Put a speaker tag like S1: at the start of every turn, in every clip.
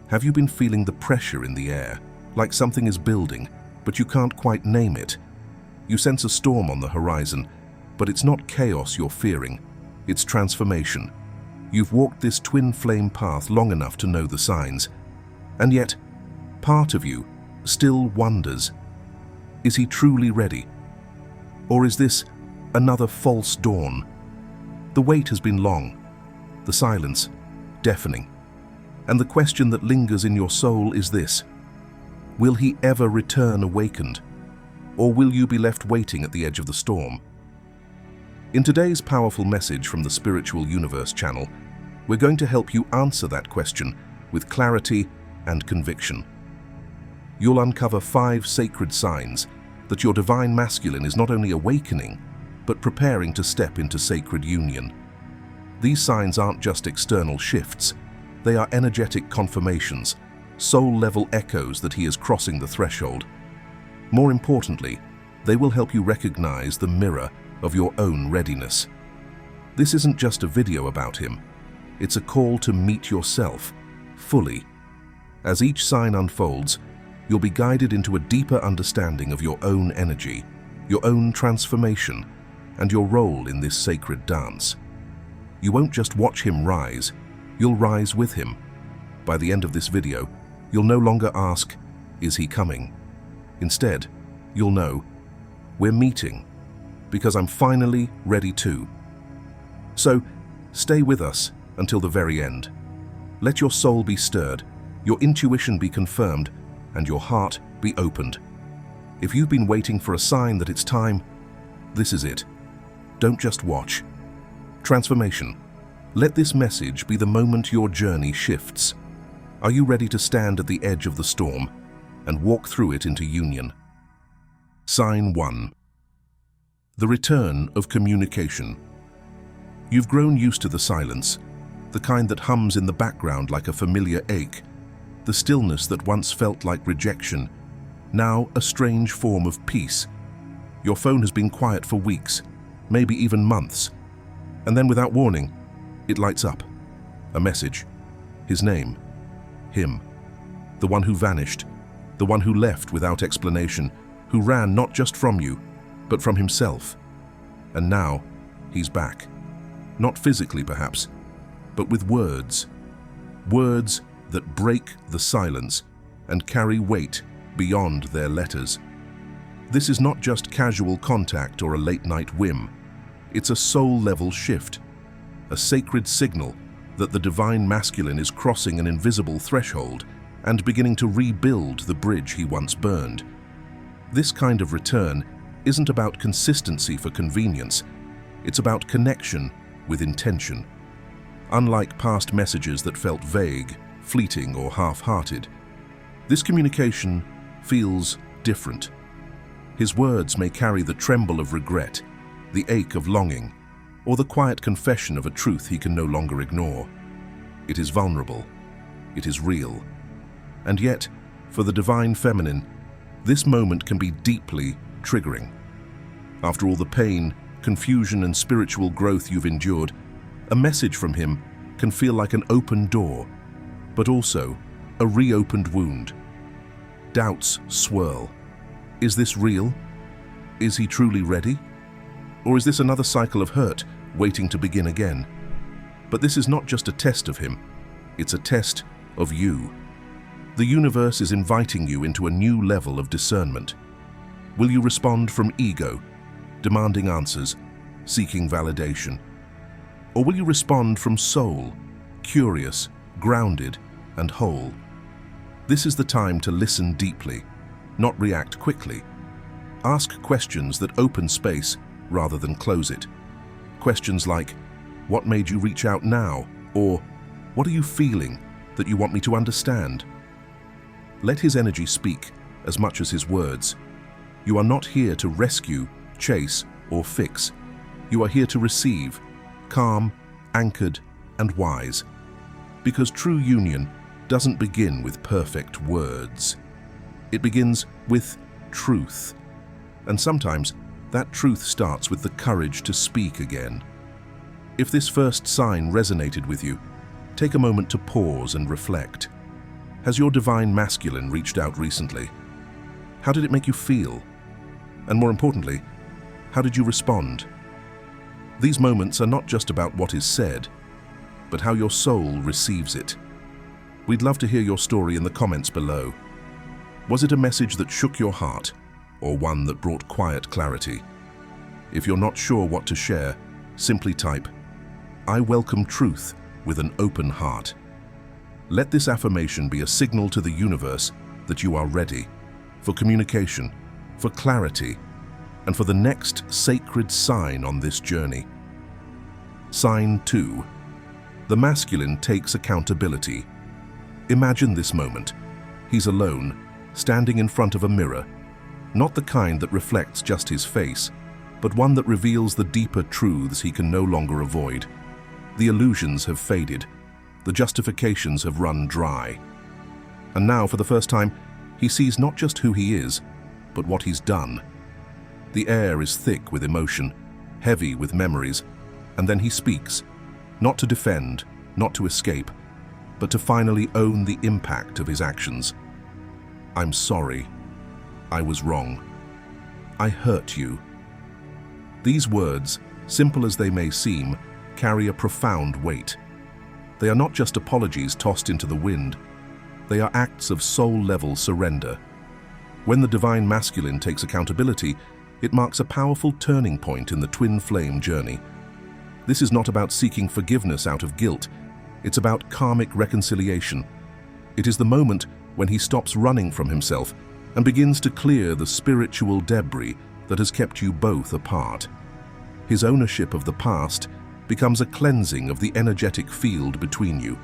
S1: Have you been feeling the pressure in the air, like something is building, but you can't quite name it? You sense a storm on the horizon, but it's not chaos you're fearing, it's transformation. You've walked this twin flame path long enough to know the signs, and yet, part of you still wonders, is he truly ready? Or is this another false dawn? The wait has been long, the silence deafening, and the question that lingers in your soul is this: will he ever return awakened, or will you be left waiting at the edge of the storm? In today's powerful message from the Spiritual Universe channel, we're going to help you answer that question with clarity and conviction. You'll uncover 5 sacred signs that your divine masculine is not only awakening, but preparing to step into sacred union. These signs aren't just external shifts, they are energetic confirmations, soul-level echoes that he is crossing the threshold. More importantly, they will help you recognize the mirror of your own readiness. This isn't just a video about him, it's a call to meet yourself fully. As each sign unfolds, you'll be guided into a deeper understanding of your own energy, your own transformation, and your role in this sacred dance. You won't just watch him rise, you'll rise with him. By the end of this video, you'll no longer ask, is he coming? Instead, you'll know, we're meeting, because I'm finally ready too. So, stay with us until the very end. Let your soul be stirred, your intuition be confirmed, and your heart be opened. If you've been waiting for a sign that it's time, this is it. Don't just watch. Transformation. Let this message be the moment your journey shifts. Are you ready to stand at the edge of the storm and walk through it into union? Sign 1. The return of communication. You've grown used to the silence, the kind that hums in the background like a familiar ache, the stillness that once felt like rejection, now a strange form of peace. Your phone has been quiet for weeks, maybe even months, and then without warning, it lights up. A message. His name. Him. The one who vanished, the one who left without explanation, who ran not just from you, but from himself. And now, he's back. Not physically, perhaps, but with words. Words that break the silence and carry weight beyond their letters. This is not just casual contact or a late-night whim. It's a soul-level shift, a sacred signal that the divine masculine is crossing an invisible threshold and beginning to rebuild the bridge he once burned. This kind of return isn't about consistency for convenience, it's about connection with intention. Unlike past messages that felt vague, fleeting, or half-hearted, this communication feels different. His words may carry the tremble of regret, the ache of longing, or the quiet confession of a truth he can no longer ignore. It is vulnerable, it is real. And yet, for the divine feminine, this moment can be deeply triggering. After all the pain, confusion, and spiritual growth you've endured, a message from him can feel like an open door, but also a reopened wound. Doubts swirl. Is this real? Is he truly ready? Or is this another cycle of hurt waiting to begin again? But this is not just a test of him, it's a test of you. The universe is inviting you into a new level of discernment. Will you respond from ego, demanding answers, seeking validation? Or will you respond from soul, curious, grounded, and whole? This is the time to listen deeply, not react quickly. Ask questions that open space rather than close it. Questions like, what made you reach out now? Or, what are you feeling that you want me to understand? Let his energy speak as much as his words. You are not here to rescue, chase, or fix. You are here to receive, calm, anchored, and wise. Because true union doesn't begin with perfect words. It begins with truth. And sometimes that truth starts with the courage to speak again. If this first sign resonated with you, take a moment to pause and reflect. Has your divine masculine reached out recently? How did it make you feel? And more importantly, how did you respond? These moments are not just about what is said, but how your soul receives it. We'd love to hear your story in the comments below. Was it a message that shook your heart, or one that brought quiet clarity? If you're not sure what to share, simply type, "I welcome truth," with an open heart. Let this affirmation be a signal to the universe that you are ready for communication, for clarity, and for the next sacred sign on this journey. Sign 2. The masculine takes accountability. Imagine this moment. He's alone, standing in front of a mirror, not the kind that reflects just his face, but one that reveals the deeper truths he can no longer avoid. The illusions have faded, the justifications have run dry. And now, for the first time, he sees not just who he is, but what he's done. The air is thick with emotion, heavy with memories, and then he speaks, not to defend, not to escape, but to finally own the impact of his actions. "I'm sorry. I was wrong. I hurt you." These words, simple as they may seem, carry a profound weight. They are not just apologies tossed into the wind. They are acts of soul-level surrender. When the divine masculine takes accountability, it marks a powerful turning point in the twin flame journey. This is not about seeking forgiveness out of guilt. It's about karmic reconciliation. It is the moment when he stops running from himself and begins to clear the spiritual debris that has kept you both apart. His ownership of the past becomes a cleansing of the energetic field between you,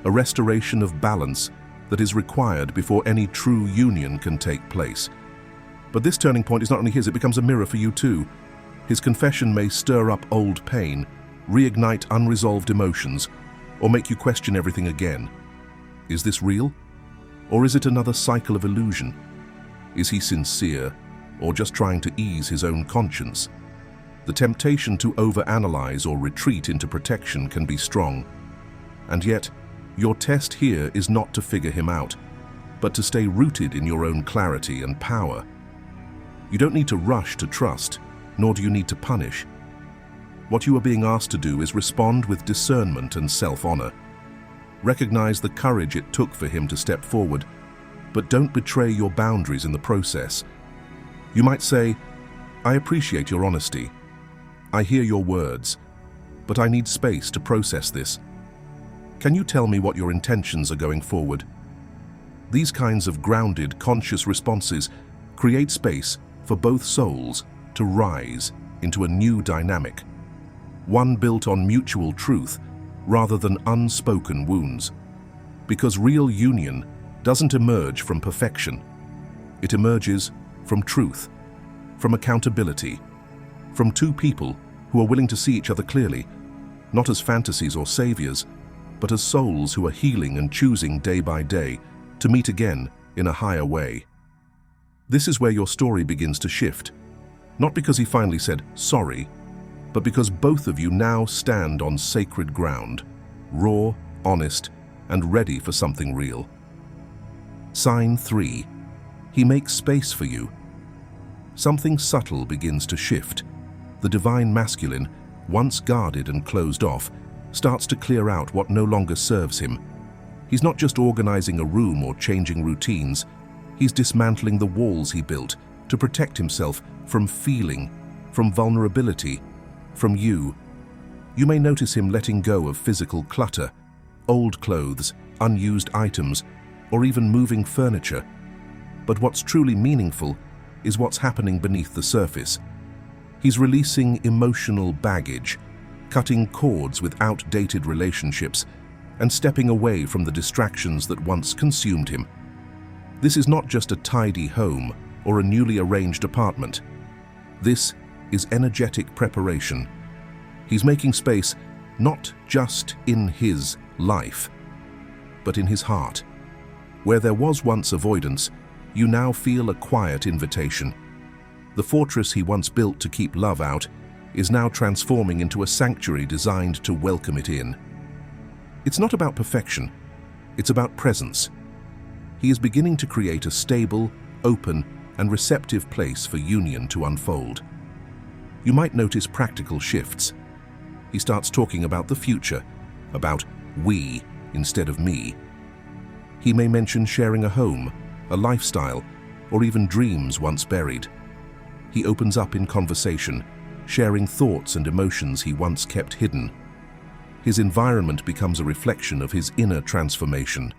S1: a restoration of balance that is required before any true union can take place. But this turning point is not only his, it becomes a mirror for you too. His confession may stir up old pain, reignite unresolved emotions, or make you question everything again. Is this real? Or is it another cycle of illusion? Is he sincere, or just trying to ease his own conscience? The temptation to overanalyze or retreat into protection can be strong. And yet, your test here is not to figure him out, but to stay rooted in your own clarity and power. You don't need to rush to trust, nor do you need to punish. What you are being asked to do is respond with discernment and self-honor. Recognize the courage it took for him to step forward, but don't betray your boundaries in the process. You might say, "I appreciate your honesty. I hear your words, but I need space to process this. Can you tell me what your intentions are going forward?" These kinds of grounded, conscious responses create space for both souls to rise into a new dynamic, one built on mutual truth rather than unspoken wounds. Because real union doesn't emerge from perfection. It emerges from truth, from accountability, from two people who are willing to see each other clearly, not as fantasies or saviors, but as souls who are healing and choosing day by day to meet again in a higher way. This is where your story begins to shift, not because he finally said sorry, but because both of you now stand on sacred ground, raw, honest, and ready for something real. Sign 3. He makes space for you. Something subtle begins to shift. The divine masculine, once guarded and closed off, starts to clear out what no longer serves him. He's not just organizing a room or changing routines. He's dismantling the walls he built to protect himself from feeling, from vulnerability, from you. You may notice him letting go of physical clutter, old clothes, unused items, or even moving furniture. But what's truly meaningful is what's happening beneath the surface. He's releasing emotional baggage, cutting cords with outdated relationships, and stepping away from the distractions that once consumed him. This is not just a tidy home or a newly arranged apartment. This is energetic preparation. He's making space not just in his life, but in his heart. Where there was once avoidance, you now feel a quiet invitation. The fortress he once built to keep love out is now transforming into a sanctuary designed to welcome it in. It's not about perfection, it's about presence. He is beginning to create a stable, open, and receptive place for union to unfold. You might notice practical shifts. He starts talking about the future, about we instead of me. He may mention sharing a home, a lifestyle, or even dreams once buried. He opens up in conversation, sharing thoughts and emotions he once kept hidden. His environment becomes a reflection of his inner transformation.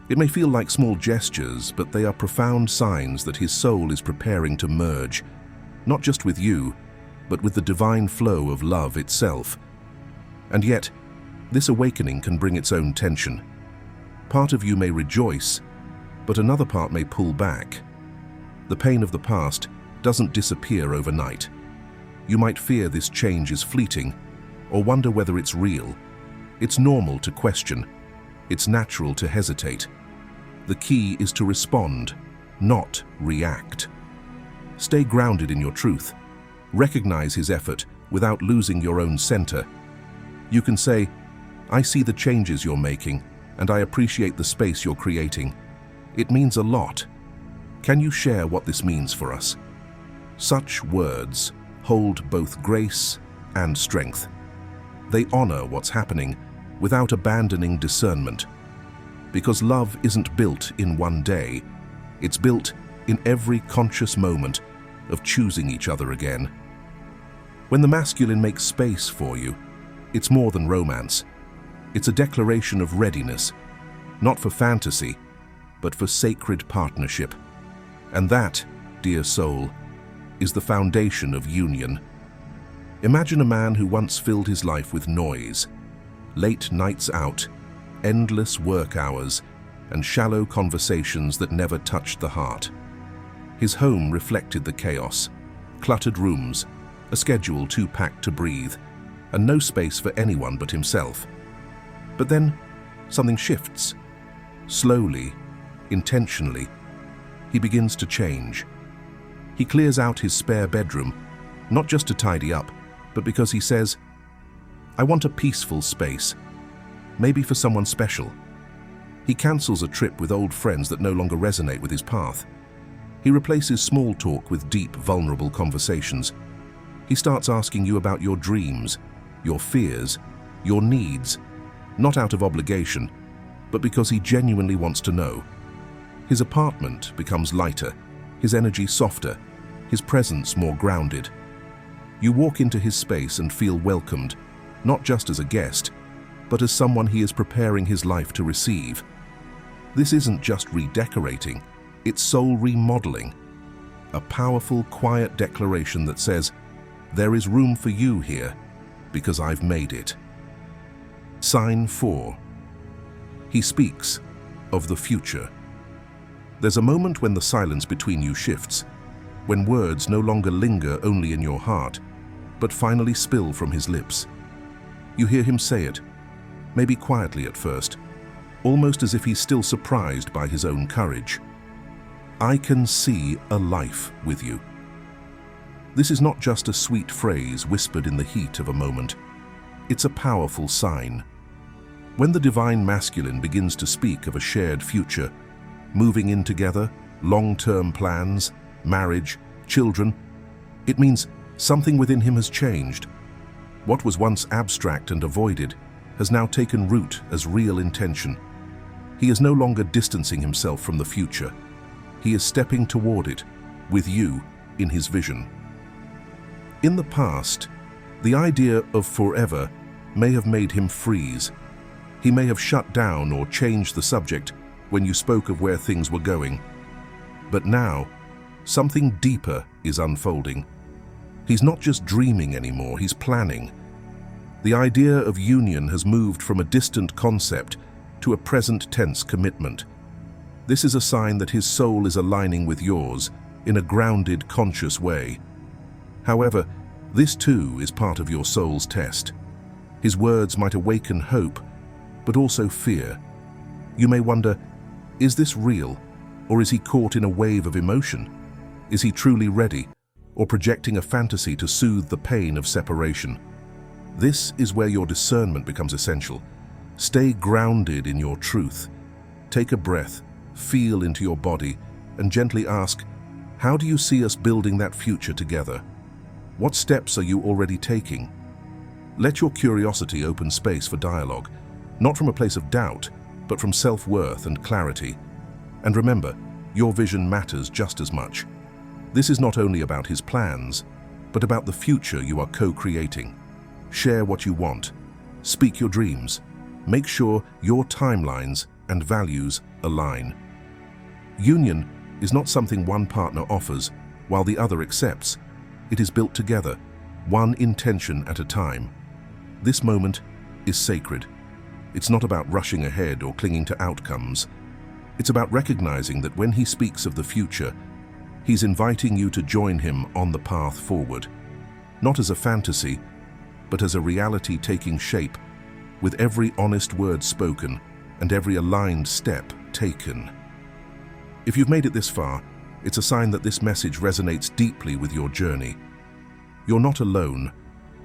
S1: It may feel like small gestures, but they are profound signs that his soul is preparing to merge, not just with you, but with the divine flow of love itself. And yet, this awakening can bring its own tension. Part of you may rejoice, but another part may pull back. The pain of the past doesn't disappear overnight. You might fear this change is fleeting, or wonder whether it's real. It's normal to question. It's natural to hesitate. The key is to respond, not react. Stay grounded in your truth. Recognize his effort without losing your own center. You can say, "I see the changes you're making, and I appreciate the space you're creating. It means a lot. Can you share what this means for us?" Such words hold both grace and strength. They honor what's happening without abandoning discernment. Because love isn't built in one day, it's built in every conscious moment of choosing each other again. When the masculine makes space for you, it's more than romance. It's a declaration of readiness, not for fantasy, but for sacred partnership. And that, dear soul, is the foundation of union. Imagine a man who once filled his life with noise, late nights out, endless work hours, and shallow conversations that never touched the heart. His home reflected the chaos, cluttered rooms, a schedule too packed to breathe, and no space for anyone but himself. But then, something shifts. Slowly, intentionally, he begins to change. He clears out his spare bedroom, not just to tidy up, but because he says, "I want a peaceful space, maybe for someone special." He cancels a trip with old friends that no longer resonate with his path. He replaces small talk with deep, vulnerable conversations. He starts asking you about your dreams, your fears, your needs, not out of obligation, but because he genuinely wants to know. His apartment becomes lighter, his energy softer, his presence more grounded. You walk into his space and feel welcomed, not just as a guest, but as someone he is preparing his life to receive. This isn't just redecorating, it's soul remodeling. A powerful, quiet declaration that says, "There is room for you here, because I've made it." Sign 4. He speaks of the future. There's a moment when the silence between you shifts, when words no longer linger only in your heart, but finally spill from his lips. You hear him say it, maybe quietly at first, almost as if he's still surprised by his own courage. "I can see a life with you." This is not just a sweet phrase whispered in the heat of a moment. It's a powerful sign. When the divine masculine begins to speak of a shared future, moving in together, long-term plans, marriage, children, it means something within him has changed. What was once abstract and avoided has now taken root as real intention. He is no longer distancing himself from the future. He is stepping toward it, with you in his vision. In the past, the idea of forever may have made him freeze. He may have shut down or changed the subject when you spoke of where things were going. But now, something deeper is unfolding. He's not just dreaming anymore, he's planning. The idea of union has moved from a distant concept to a present tense commitment. This is a sign that his soul is aligning with yours in a grounded, conscious way. However, this too is part of your soul's test. His words might awaken hope, but also fear. You may wonder, is this real, or is he caught in a wave of emotion? Is he truly ready, or projecting a fantasy to soothe the pain of separation? This is where your discernment becomes essential. Stay grounded in your truth. Take a breath feel into your body, and gently ask, how do you see us building that future together? What steps are you already taking? Let your curiosity open space for dialogue, not from a place of doubt, but from self-worth and clarity. And remember, your vision matters just as much. This is not only about his plans, but about the future you are co-creating. Share what you want. Speak your dreams. Make sure your timelines and values align. Union is not something one partner offers while the other accepts. It is built together, one intention at a time. This moment is sacred. It's not about rushing ahead or clinging to outcomes. It's about recognizing that when he speaks of the future, he's inviting you to join him on the path forward. Not as a fantasy, but as a reality taking shape, with every honest word spoken and every aligned step taken. If you've made it this far, it's a sign that this message resonates deeply with your journey. You're not alone.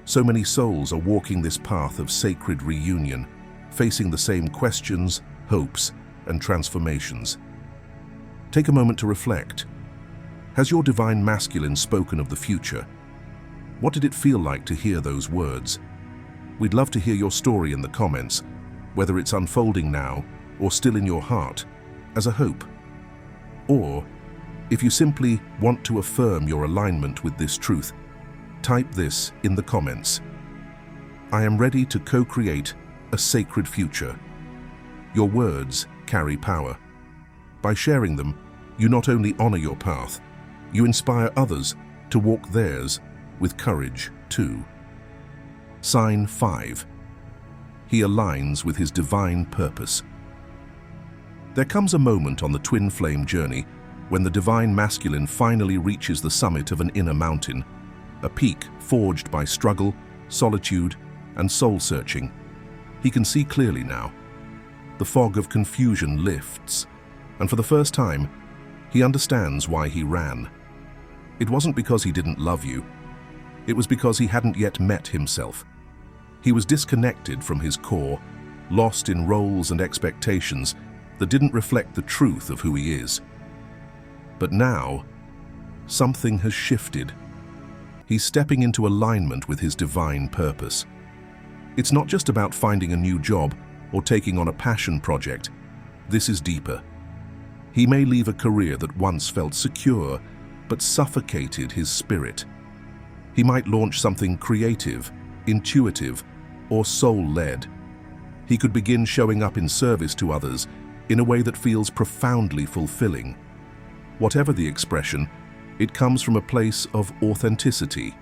S1: So many souls are walking this path of sacred reunion, facing the same questions, hopes, and transformations. Take a moment to reflect. Has your divine masculine spoken of the future? What did it feel like to hear those words? We'd love to hear your story in the comments, whether it's unfolding now or still in your heart, as a hope. Or, if you simply want to affirm your alignment with this truth, type this in the comments. I am ready to co-create a sacred future. Your words carry power. By sharing them, you not only honor your path, you inspire others to walk theirs with courage too. Sign 5. He aligns with his divine purpose. There comes a moment on the twin flame journey when the divine masculine finally reaches the summit of an inner mountain, a peak forged by struggle, solitude, and soul-searching. He can see clearly now. The fog of confusion lifts, and for the first time, he understands why he ran. It wasn't because he didn't love you. It was because he hadn't yet met himself. He was disconnected from his core, lost in roles and expectations that didn't reflect the truth of who he is. But now, something has shifted. He's stepping into alignment with his divine purpose. It's not just about finding a new job or taking on a passion project. This is deeper. He may leave a career that once felt secure, but suffocated his spirit. He might launch something creative, intuitive, or soul-led. He could begin showing up in service to others in a way that feels profoundly fulfilling. Whatever the expression, it comes from a place of authenticity.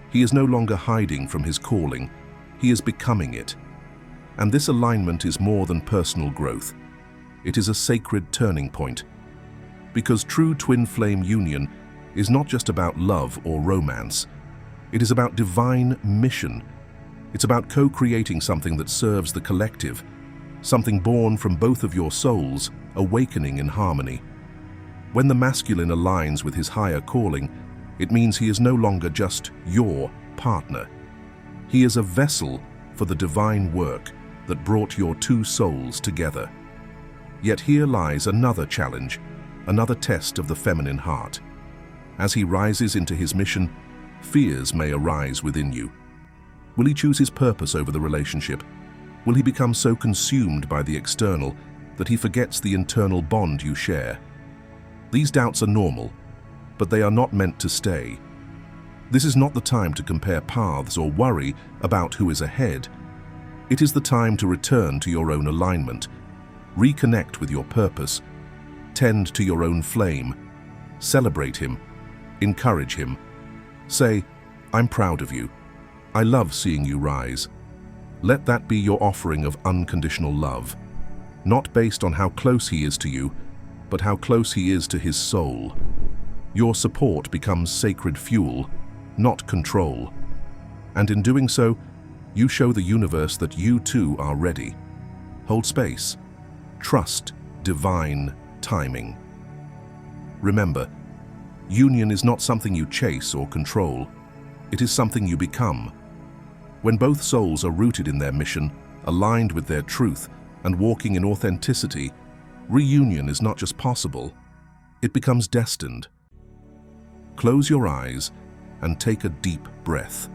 S1: He is no longer hiding from his calling, he is becoming it. And this alignment is more than personal growth. It is a sacred turning point. Because true twin flame union is not just about love or romance. It is about divine mission. It's about co-creating something that serves the collective, something born from both of your souls, awakening in harmony. When the masculine aligns with his higher calling, it means he is no longer just your partner. He is a vessel for the divine work that brought your two souls together. Yet here lies another challenge, another test of the feminine heart. As he rises into his mission, fears may arise within you. Will he choose his purpose over the relationship? Will he become so consumed by the external that he forgets the internal bond you share? These doubts are normal, but they are not meant to stay. This is not the time to compare paths or worry about who is ahead. It is the time to return to your own alignment, reconnect with your purpose, tend to your own flame, celebrate him, encourage him. Say, I'm proud of you. I love seeing you rise. Let that be your offering of unconditional love, not based on how close he is to you, but how close he is to his soul. Your support becomes sacred fuel, not control. And in doing so, you show the universe that you too are ready. Hold space. Trust divine timing. Remember, union is not something you chase or control. It is something you become. When both souls are rooted in their mission, aligned with their truth, and walking in authenticity, Reunion is not just possible, it becomes destined. Close your eyes and take a deep breath.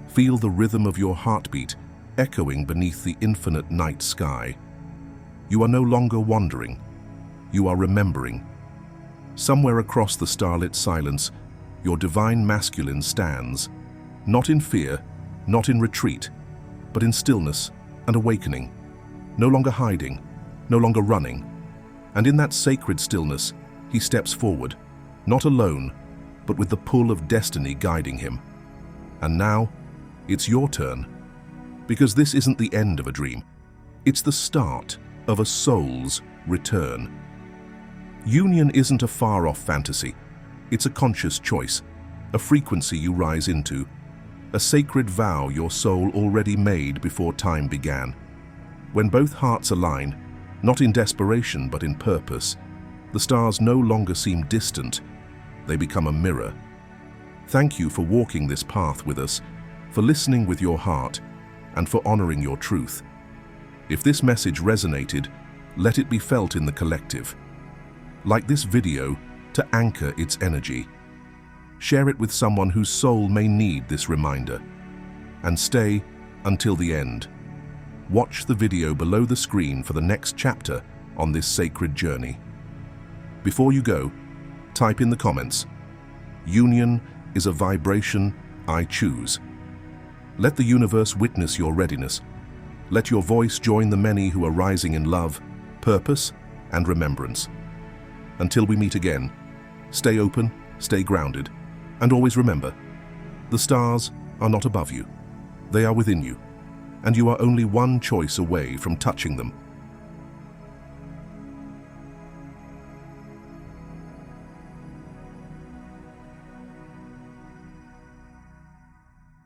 S1: Feel the rhythm of your heartbeat echoing beneath the infinite night sky. You are no longer wandering, you are remembering. Somewhere across the starlit silence, your divine masculine stands, not in fear, not in retreat, but in stillness and awakening, no longer hiding, no longer running. And in that sacred stillness, he steps forward, not alone, but with the pull of destiny guiding him. And now, it's your turn. Because this isn't the end of a dream, it's the start of a soul's return. Union isn't a far-off fantasy, it's a conscious choice, a frequency you rise into, a sacred vow your soul already made before time began. When both hearts align, not in desperation but in purpose, the stars no longer seem distant, they become a mirror. Thank you for walking this path with us, for listening with your heart, and for honoring your truth. If this message resonated, let it be felt in the collective. Like this video to anchor its energy. Share it with someone whose soul may need this reminder. And stay until the end. Watch the video below the screen for the next chapter on this sacred journey. Before you go, type in the comments, "Union is a vibration I choose." Let the universe witness your readiness. Let your voice join the many who are rising in love, purpose, and remembrance. Until we meet again, stay open, stay grounded, and always remember, the stars are not above you. They are within you, and you are only one choice away from touching them.